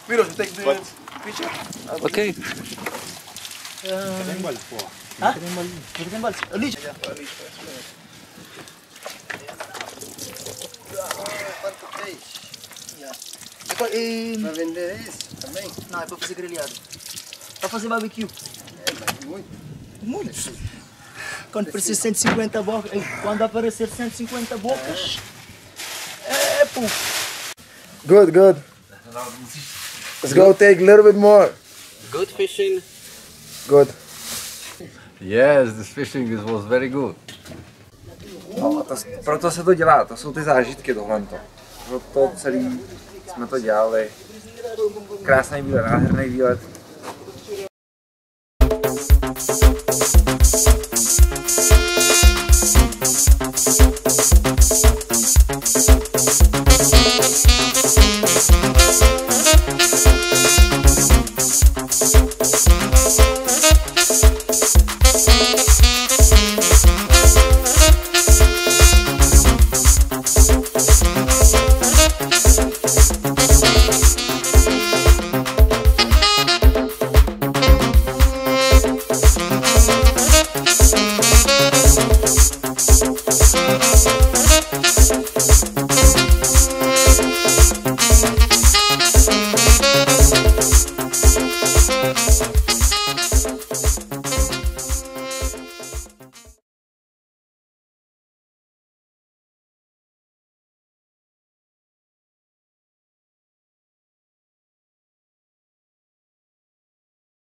Miro, you take the picture? Okay. Ha? Bukan bal. Ali. Para vender isso também? Não, é para fazer grelhado. Para fazer barbecue. Muito. Muito. Quando precisa 150 bocas, quando aparecer 150 bocas, é pô. Good, good. Let's go take a little bit more. Good fishing. Good. Yes, this fishing was very good. No, proto se to dělá, to jsou ty zážitky tohle. Proto celý jsme to dělali. Krásný výlet, nádherný výlet.